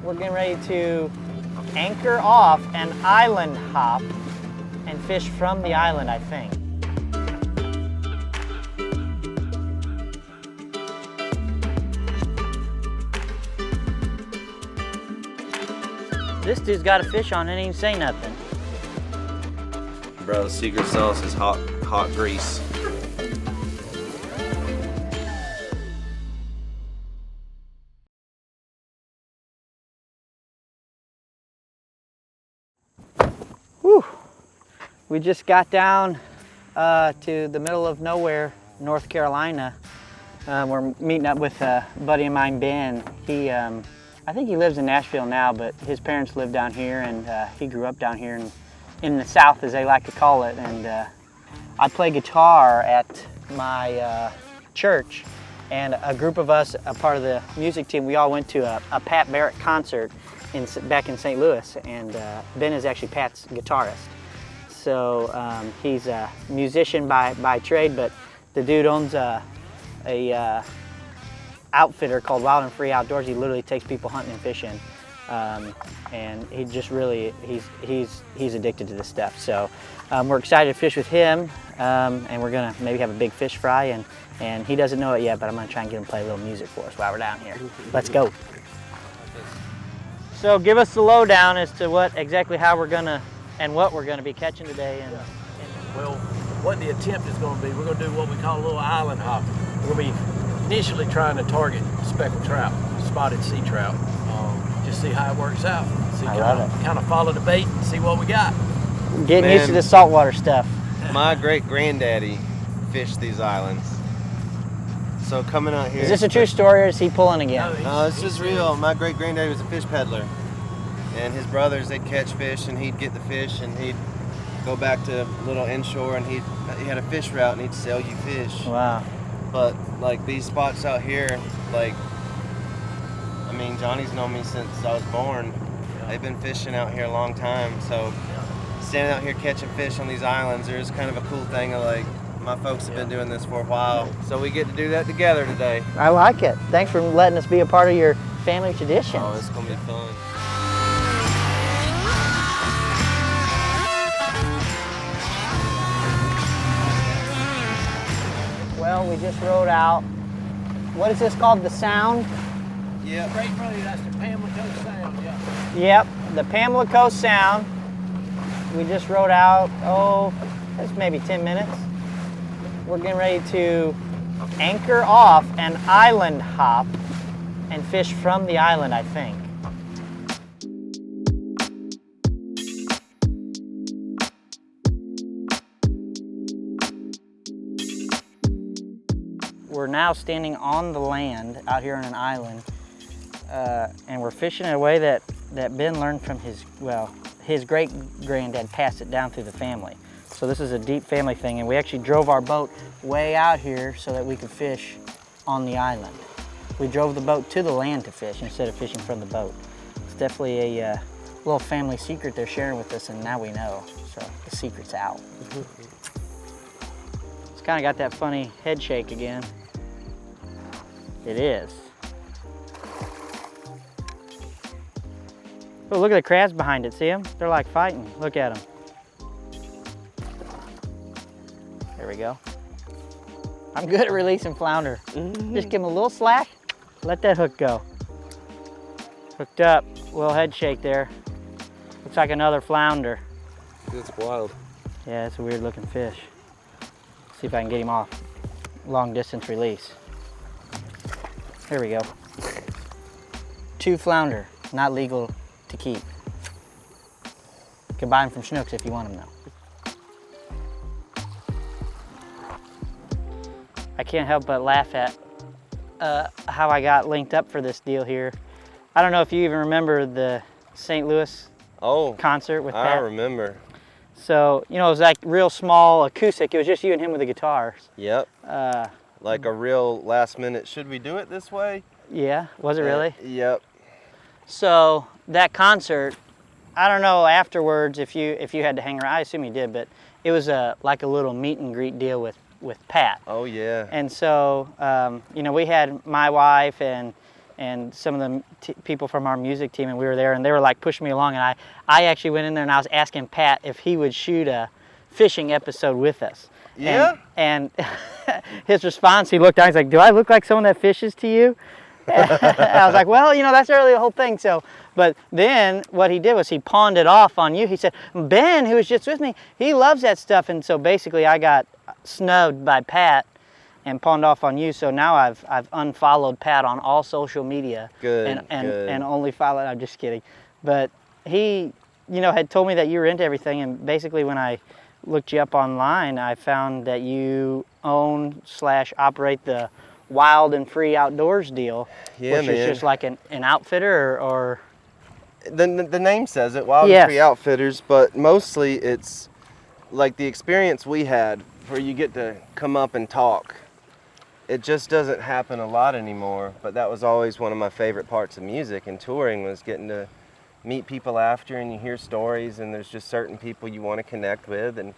We're getting ready to anchor off an island hop and fish from the island, I think. This dude's got a fish on and he ain't say nothing. Bro, the secret sauce is hot grease. Whew. We just got down to the middle of nowhere, North Carolina. We're meeting up with a buddy of mine, Ben. I think he lives in Nashville now, but his parents live down here, and he grew up down here in the South, as they like to call it. And I play guitar at my church, and a group of us, a part of the music team, we all went to a Pat Barret concert back in St. Louis, and Ben is actually Pat's guitarist. So he's a musician by trade, but the dude owns a outfitter called Wild and Free Outdoors. He literally takes people hunting and fishing, and he just really he's addicted to this stuff. So we're excited to fish with him, and we're gonna maybe have a big fish fry, and he doesn't know it yet, but I'm gonna try and get him to play a little music for us while we're down here. Let's go. So give us the lowdown as to what we're gonna be catching today. Well, what the attempt is going to be, we're going to do what we call a little island hopping. We're going to be initially trying to target speckled trout, spotted sea trout. Just see how it works out. Kind of follow the bait and see what we got. Getting used to the saltwater stuff. My great granddaddy fished these islands. So coming out here. Is this a true story or is he pulling again? No, it's just real. My great granddaddy was a fish peddler. And his brothers, they'd catch fish and he'd get the fish and he'd go back to a little inshore and he had a fish route and he'd sell you fish. Wow. But like these spots out here, like, I mean, Johnny's known me since I was born. They've been fishing out here a long time. So standing out here catching fish on these islands, there's kind of a cool thing of like, my folks have been doing this for a while. So we get to do that together today. I like it. Thanks for letting us be a part of your family traditions. Oh, it's gonna be fun. Well, we just rode out. What is this called? The Sound? Yeah. Right in front of you, that's the Pamlico Sound, yeah. Yep, the Pamlico Sound. We just rode out, that's maybe 10 minutes. We're getting ready to anchor off an island hop and fish from the island, I think. We're now standing on the land out here on an island, and we're fishing in a way that Ben learned from his great-granddad passed it down through the family. So this is a deep family thing, and we actually drove our boat way out here so that we could fish on the island. We drove the boat to the land to fish instead of fishing from the boat. It's definitely a little family secret they're sharing with us, and now we know, so the secret's out. It's kind of got that funny head shake again. It is. Oh, look at the crabs behind it, see them? They're like fighting, look at them. There we go. I'm good at releasing flounder. Just give them a little slack, let that hook go. Hooked up, a little head shake there. Looks like another flounder. It's wild. Yeah, it's a weird looking fish. See if I can get him off. Long distance release. There we go. 2 flounder, not legal to keep. You can buy them from Schnucks if you want them though. I can't help but laugh at how I got linked up for this deal here. I don't know if you even remember the St. Louis concert with Pat. I remember. So, you know, it was like real small acoustic. It was just you and him with the guitars. Yep. Like a real last minute, should we do it this way? Yeah, was it really? Yep. So that concert, I don't know afterwards if you had to hang around. I assume you did, but it was like a little meet and greet deal with Pat. Oh yeah. And so you know, we had my wife and and some of the people from our music team, and we were there, and they were like pushing me along, and I actually went in there and I was asking Pat if he would shoot a fishing episode with us. Yeah. And his response, he looked down, he's like, "Do I look like someone that fishes to you?" I was like, "Well, you know, that's really the whole thing." So, but then what he did was he pawned it off on you. He said, "Ben, who was just with me, he loves that stuff." And so basically I got snubbed by Pat and pawned off on you. So now I've unfollowed Pat on all social media. Good, and only followed, I'm just kidding. But he, you know, had told me that you were into everything, and basically when I looked you up online, I found that you own/operate the Wild and Free Outdoors deal, Yeah, which man. is just like an outfitter or The name says it, Wild and Free Outfitters, but mostly it's like the experience we had where you get to come up and talk. It just doesn't happen a lot anymore, but that was always one of my favorite parts of music and touring, was getting to meet people after, and you hear stories, and there's just certain people you want to connect with and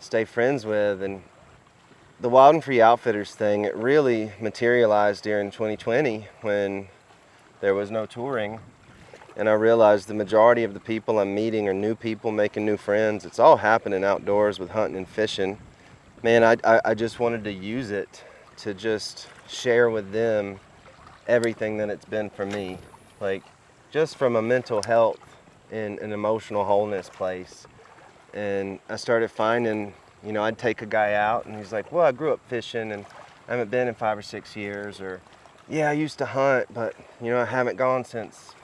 stay friends with. And the Wild and Free Outfitters thing, it really materialized during 2020 when there was no touring. And I realized the majority of the people I'm meeting are new people, making new friends. It's all happening outdoors with hunting and fishing. Man, I just wanted to use it to just share with them everything that it's been for me. Like, just from a mental health and an emotional wholeness place. And I started finding, you know, I'd take a guy out and he's like, "Well, I grew up fishing and I haven't been in 5 or 6 years," or, "Yeah, I used to hunt, but, you know, I haven't gone since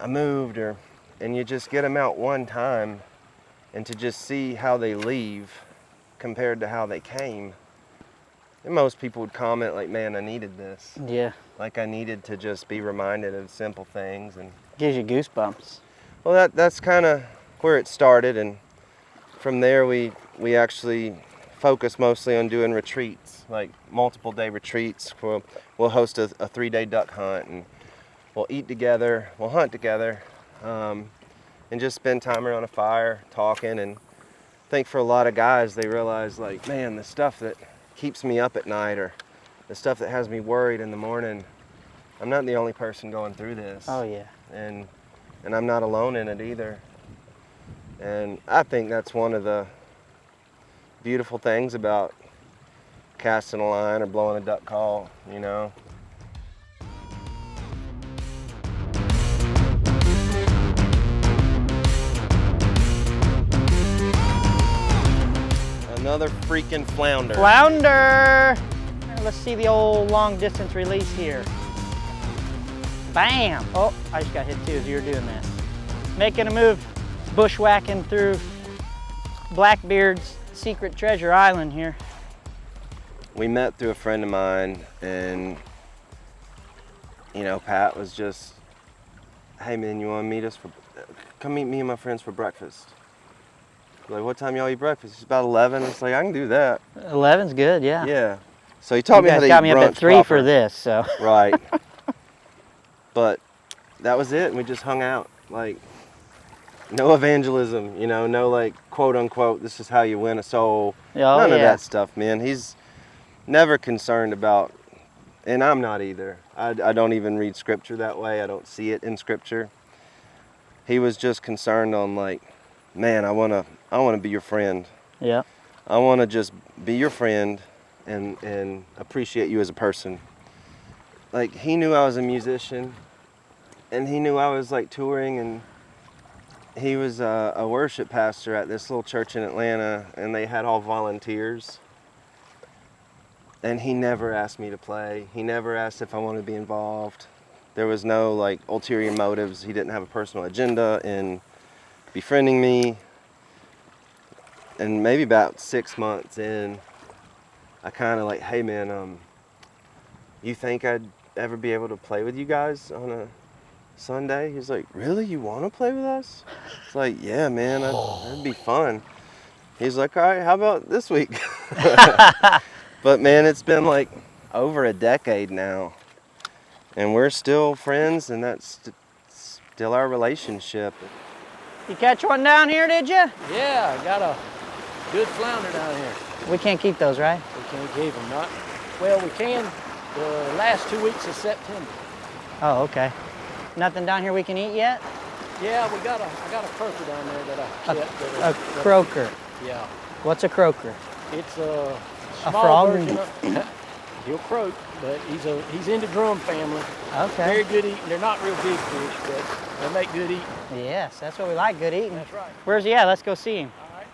I moved," and you just get them out one time, and to just see how they leave compared to how they came. And most people would comment like, "Man, I needed this." yeah, Like, I needed to just be reminded of simple things. And gives you goosebumps. well, that's kind of where it started, and from there we actually focus mostly on doing retreats, like multiple day retreats. We'll host a 3-day duck hunt, and we'll eat together, we'll hunt together, and just spend time around a fire talking. And I think for a lot of guys, they realize, like, man, the stuff that keeps me up at night, or the stuff that has me worried in the morning, I'm not the only person going through this. Oh yeah. And I'm not alone in it either. And I think that's one of the beautiful things about casting a line or blowing a duck call, you know. Another freaking flounder. Flounder! Let's see the old long distance release here. Bam! Oh, I just got hit too as you were doing that. Making a move, bushwhacking through Blackbeard's secret treasure island here. We met through a friend of mine, and, you know, Pat was just, "Hey man, you wanna meet us come meet me and my friends for breakfast." Like, "What time y'all eat breakfast?" It's about 11. It's like, "I can do that." 11's good, yeah. Yeah. So he taught me how to eat got me up at brunch 3 proper. for this, so. Right. But that was it, and we just hung out. Like, no evangelism, you know, no like quote unquote, "This is how you win a soul." Oh, None of yeah. that stuff, man. He's never concerned about, and I'm not either. I don't even read scripture that way. I don't see it in scripture. He was just concerned on, like, "Man, I wanna be your friend. Yeah. I wanna just be your friend and appreciate you as a person." Like, he knew I was a musician, and he knew I was like touring, and he was a worship pastor at this little church in Atlanta, and they had all volunteers. And he never asked me to play. He never asked if I wanted to be involved. There was no like ulterior motives. He didn't have a personal agenda in befriending me. And maybe about 6 months in, I kind of like, "Hey man, you think I'd ever be able to play with you guys on a Sunday?" He's like, "Really? You want to play with us?" It's like, "Yeah, man, that'd be fun." He's like, "All right, how about this week?" But man, it's been like over a decade now, and we're still friends, and that's still our relationship. You catch one down here, did you? Yeah, I got a good flounder down here. We can't keep those, right? We can't keep them, not. Well, we can the last 2 weeks of September. Oh, okay. Nothing down here we can eat yet? Yeah, I got a croaker down there that I kept. A croaker. Yeah. What's a croaker? It's a small frog? version of, he'll croak, but he's in the drum family. Okay. Very good eating. They're not real big fish, but they make good eating. Yes, that's what we like, good eating. That's right. Where's he at? Let's go see him. All right.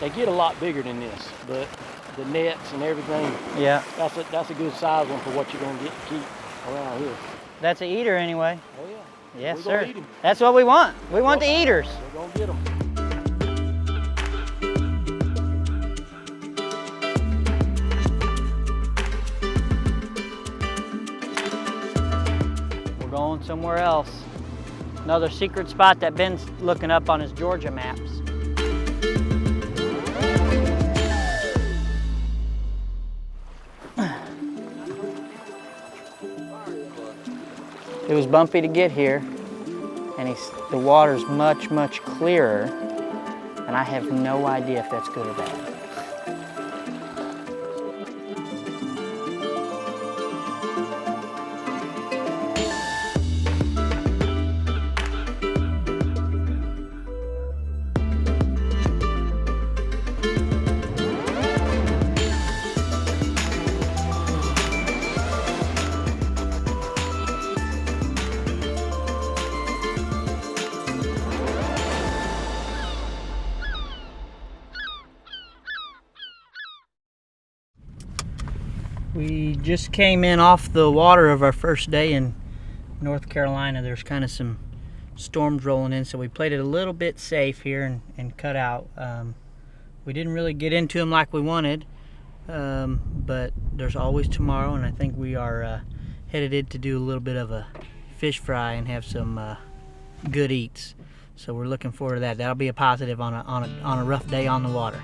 They get a lot bigger than this, but the nets and everything, Yeah. that's a good size one for what you're gonna get to keep around here. That's a eater anyway. Oh yeah. Yes, We're sir. gonna eat 'em. That's what we want. We want the eaters. We're gonna get them. We're going somewhere else. Another secret spot that Ben's looking up on his Georgia maps. It was bumpy to get here, and the water's much, much clearer, and I have no idea if that's good or bad. We just came in off the water of our first day in North Carolina. There's kind of some storms rolling in, so we played it a little bit safe here and cut out. We didn't really get into them like we wanted, but there's always tomorrow, and I think we are headed in to do a little bit of a fish fry and have some good eats. So we're looking forward to that. That'll be a positive on a rough day on the water.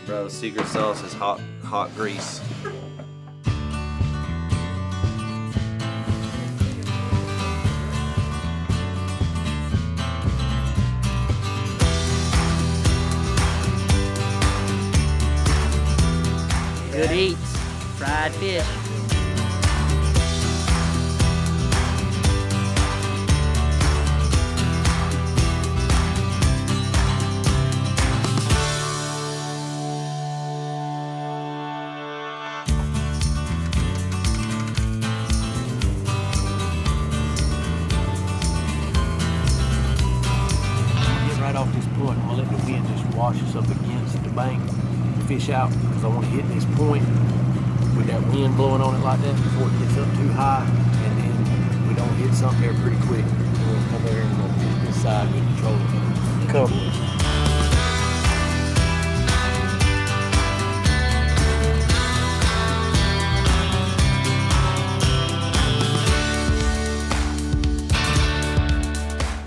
Bro, the secret sauce is hot grease. Good eats, fried fish. Right off this point, I'm gonna let the wind just wash us up against the bank, fish out, because I want to hit this point with that wind blowing on it like that before it gets up too high, and then we don't hit something there pretty quick. We'll come there and we'll hit this side with the trolling. Cool.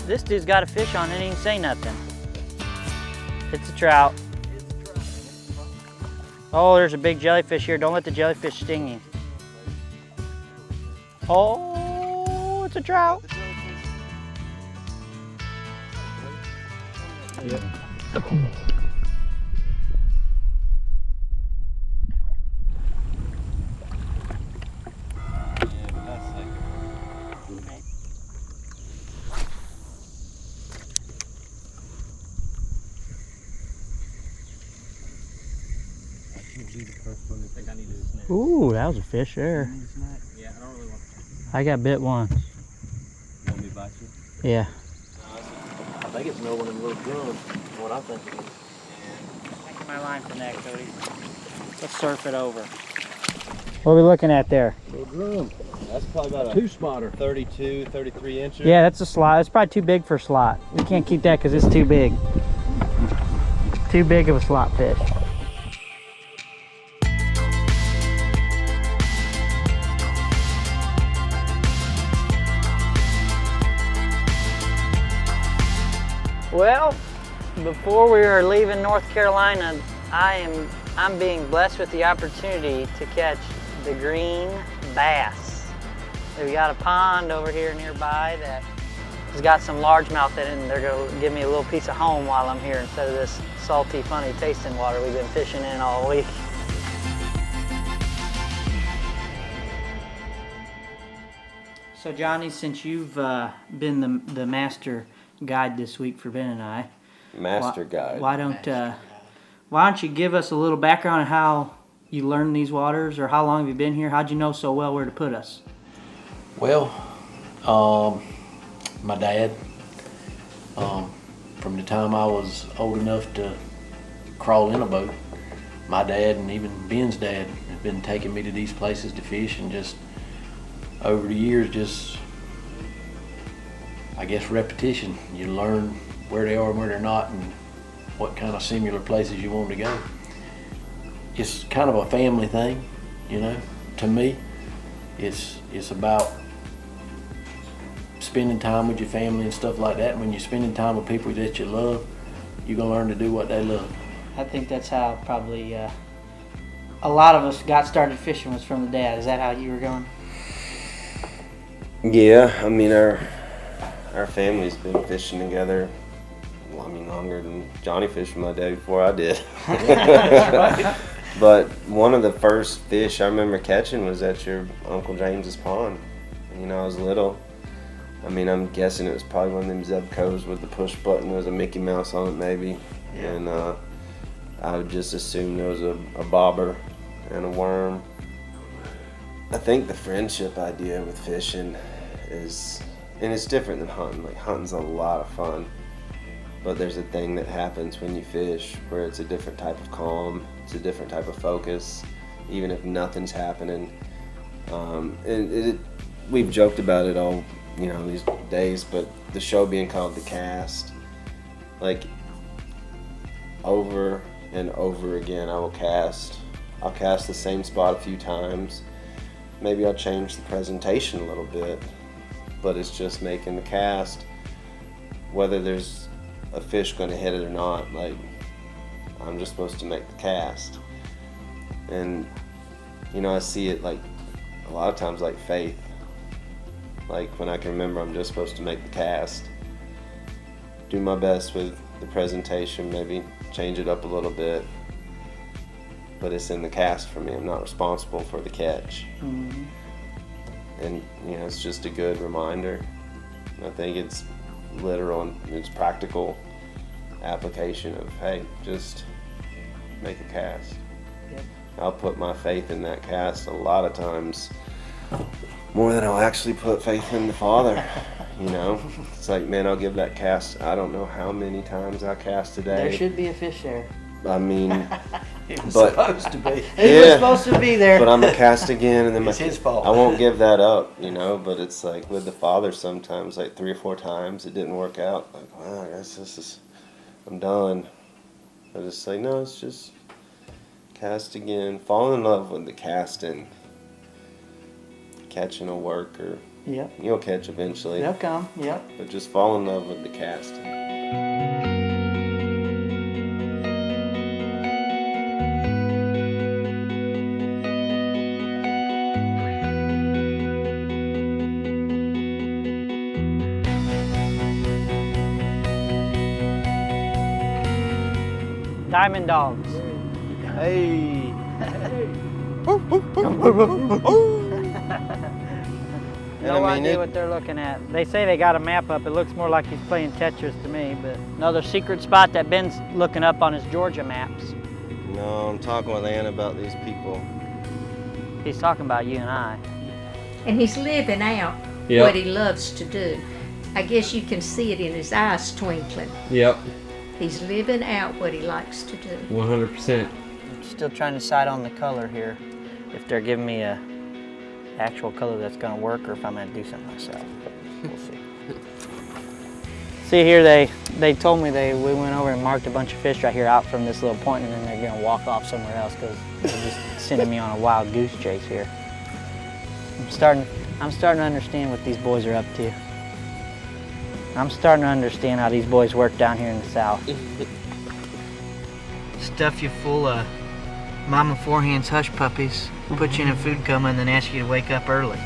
This dude's got a fish on it, he didn't say nothing. It's a trout. Oh, there's a big jellyfish here. Don't let the jellyfish sting you. Oh, it's a trout. Yep. Ooh, that was a fish there. Yeah, I don't really want I got bit once. me to bite you. Yeah. I think it's another one of them little drums, what I think it is. Thank my line for that, Cody. Let's surf it over. What are we looking at there? Little drum. That's probably about a 2-spotter. 32, 33 inches. Yeah, that's a slot. It's probably too big for a slot. We can't keep that because it's too big. Too big of a slot fish. Well, before we are leaving North Carolina, I'm being blessed with the opportunity to catch the green bass. We got a pond over here nearby that has got some largemouth in it, and they're going to give me a little piece of home while I'm here instead of this salty, funny tasting water we've been fishing in all week. So Johnny, since you've been the master guide this week for Ben and I, Guide. why don't you give us a little background on how you learned these waters, or how long have you been here? How'd you know so well where to put us? Well, my dad, from the time I was old enough to crawl in a boat, my dad and even Ben's dad have been taking me to these places to fish, and just over the years, just, I guess, repetition. You learn where they are and where they're not, and what kind of similar places you want to go. It's kind of a family thing, you know. To me, it's about spending time with your family and stuff like that. And when you're spending time with people that you love, you're gonna learn to do what they love. I think that's how probably a lot of us got started fishing, was from the dad. Is that how you were going? Yeah, I mean, our family's been fishing together, well, I mean, longer than Johnny fished with my dad before I did. But one of the first fish I remember catching was at your Uncle James's pond. You know, I was little. I mean, I'm guessing it was probably one of them Zebcos with the push button. There was a Mickey Mouse on it, maybe. Yeah. And I would just assume there was a bobber and a worm. I think the friendship idea with fishing is, and it's different than hunting. Like, hunting's a lot of fun, but there's a thing that happens when you fish where it's a different type of calm, it's a different type of focus, even if nothing's happening. We've joked about it all, you know, these days, but the show being called The Cast, like, over and over again, I'll cast the same spot a few times. Maybe I'll change the presentation a little bit, but it's just making the cast, whether there's a fish going to hit it or not. Like, I'm just supposed to make the cast. And, you know, I see it like a lot of times like faith. Like, when I can remember I'm just supposed to make the cast, do my best with the presentation, maybe change it up a little bit, but it's in the cast for me. I'm not responsible for the catch. Mm-hmm. And, you know, it's just a good reminder. I think it's literal and it's practical application of, hey, just make a cast. Yep. I'll put my faith in that cast a lot of times, more than I'll actually put faith in the Father. You know, it's like, man, I'll give that cast, I don't know how many times I cast today. There should be a fish there. I mean, It was supposed to be. He was supposed to be there. But I'm gonna cast again, and then It's his fault. I won't give that up, you know. But it's like with the Father, sometimes like 3 or 4 times it didn't work out. Like, wow, I guess I'm done. I just say, no, it's just cast again. Fall in love with the casting. Catching will work, or Yep. you'll catch eventually. They'll come. Yep. But just fall in love with the casting. Diamond dogs. Hey. No idea what they're looking at. They say they got a map up. It looks more like he's playing Tetris to me, but another secret spot that Ben's looking up on his Georgia maps. No, I'm talking with Ann about these people. He's talking about you and I. And he's living out what he loves to do. I guess you can see it in his eyes twinkling. Yep, He's living out what he likes to do. 100%. I'm still trying to decide on the color here. If they're giving me a actual color that's gonna work, or if I'm gonna do something myself. We'll see. See here, they told me we went over and marked a bunch of fish right here out from this little point, and then they're gonna walk off somewhere else because they're just sending me on a wild goose chase here. I'm starting to understand what these boys are up to. I'm starting to understand how these boys work down here in the South. Stuff you full of Mama Forehand's hush puppies, put you in a food coma, and then ask you to wake up early.